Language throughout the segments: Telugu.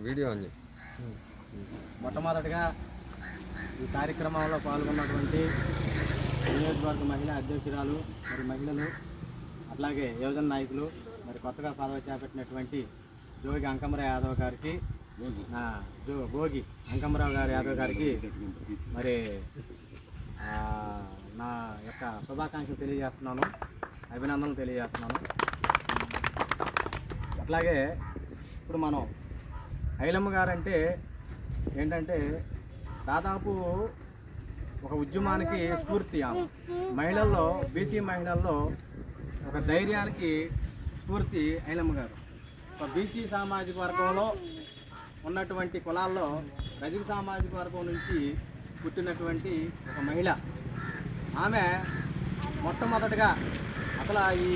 వీడియో అని మొట్టమొదటిగా ఈ కార్యక్రమంలో పాల్గొన్నటువంటి నియోజకవర్గ మహిళా అధ్యక్షురాలు మరి మహిళలు అట్లాగే యువజన నాయకులు మరి కొత్తగా పదవి చేపట్టినటువంటి జోగి అంకమరావు యాదవ్ గారికి భోగి అంకమరావు యాదవ్ గారికి మరి నా యొక్క శుభాకాంక్షలు తెలియజేస్తున్నాను, అభినందనలు తెలియజేస్తున్నాను. అట్లాగే ఇప్పుడు మనం ఐలమ్మ గారు అంటే ఏంటంటే దాదాపు ఒక ఉద్యమానికి స్ఫూర్తి. మహిళల్లో బీసీ మహిళల్లో ఒక ధైర్యానికి స్ఫూర్తి ఐలమ్మ గారు. ఒక బీసీ సామాజిక వర్గంలో ఉన్నటువంటి కులాల్లో రజక సామాజిక వర్గం నుంచి పుట్టినటువంటి ఒక మహిళ. ఆమె మొట్టమొదటిగా అసలు ఈ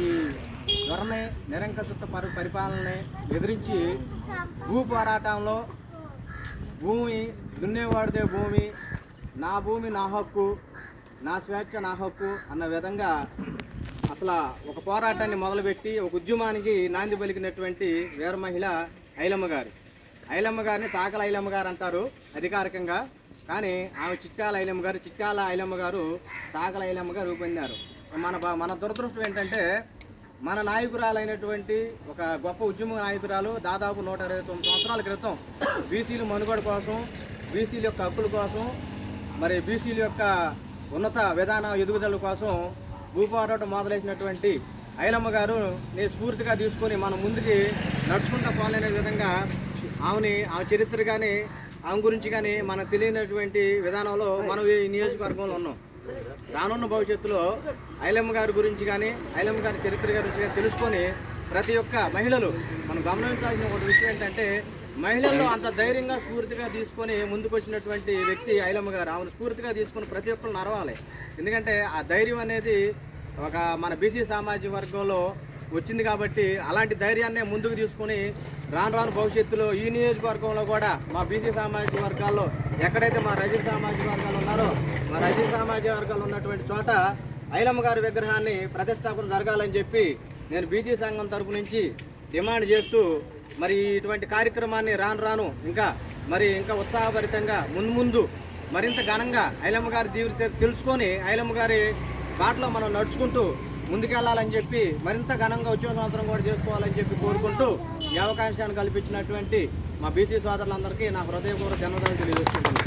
ధోరణి నిరంకుశత్వ పరిపాలనని ఎదిరించి భూ పోరాటంలో భూమి దున్నేవాడిదే భూమి, నా భూమి నా హక్కు, నా స్వేచ్ఛ నా హక్కు అన్న విధంగా అసలు ఒక పోరాటాన్ని మొదలుపెట్టి ఒక ఉద్యమానికి నాంది పలికినటువంటి వీర మహిళ ఐలమ్మ గారు. ఐలమ్మ గారిని చాకల ఐలమ్మ గారు అంటారు అధికారికంగా, కానీ ఆమె చిట్టాల ఐలమ్మ గారు, చిట్టాల ఐలమ్మ గారు చాకల ఐలమ్మ గారు రూపొందారు. మన దురదృష్టం ఏంటంటే మన నాయకురాలైనటువంటి ఒక గొప్ప ఉద్యమ నాయకురాలు దాదాపు 129 సంవత్సరాల క్రితం బీసీలు మనుగడ కోసం, బీసీల యొక్క హక్కుల కోసం, మరి బీసీల యొక్క ఉన్నత విధాన ఎదుగుదల కోసం భూపోరాటం మొదలైనటువంటి ఐలమ్మ గారు నేను స్ఫూర్తిగా తీసుకొని మనం ముందుకి నడుచుకుంటూ పోలేని విధంగా ఆమె చరిత్ర కానీ ఆమె గురించి కానీ మనకు తెలియనటువంటి విధానంలో మనం ఈ నియోజకవర్గంలో ఉన్నాం. రానున్న భవిష్యత్తులో ఐలమ్మ గారి గురించి కానీ ఐలమ్మ గారి చరిత్ర గురించి తెలుసుకొని ప్రతి ఒక్క మహిళలు మనం గమనించాల్సిన ఒక విషయం ఏంటంటే మహిళల్లో అంత ధైర్యంగా స్ఫూర్తిగా తీసుకొని ముందుకు వచ్చినటువంటి వ్యక్తి ఐలమ్మ గారు. ఆమెను స్ఫూర్తిగా తీసుకొని ప్రతి ఒక్కరు నడవాలి. ఎందుకంటే ఆ ధైర్యం అనేది ఒక మన బీసీ సామాజిక వర్గంలో వచ్చింది కాబట్టి అలాంటి ధైర్యాన్నే ముందుకు తీసుకొని రాను భవిష్యత్తులో ఈ నియోజకవర్గంలో కూడా మా బీసీ సామాజిక వర్గాల్లో ఎక్కడైతే మా రజక సామాజిక వర్గాలు ఉన్నారో మా రజక సామాజిక వర్గాలు ఉన్నటువంటి చోట ఐలమ్మ గారి విగ్రహాన్ని ప్రతిష్టాపన జరగాలని చెప్పి నేను బీసీ సంఘం తరపు నుంచి డిమాండ్ చేస్తూ మరి ఇటువంటి కార్యక్రమాన్ని రాను ఇంకా ఉత్సాహభరితంగా ముందు మరింత ఘనంగా ఐలమ్మ గారి జీవిత తెలుసుకొని ఐలమ్మ గారి బాటలో మనం నడుచుకుంటూ ముందుకెళ్లాలని చెప్పి మరింత ఘనంగా వచ్చే సంవత్సరం కూడా చేసుకోవాలని చెప్పి కోరుకుంటూ ఈ అవకాశాన్ని కల్పించినటువంటి మా బీసీ సోదరులందరికీ నా హృదయపూర్వక ధన్యవాదాలు తెలియజేస్తున్నాను.